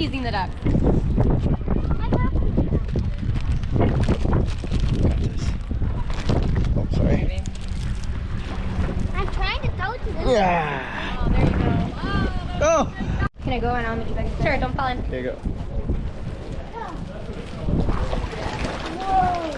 teasing the duck. Got this. Oh, sorry. I'm trying to throw to them. Yeah. Oh, there you go. Oh. Can I go and I'll meet you back? Sure, don't fall in. There you go. Whoa.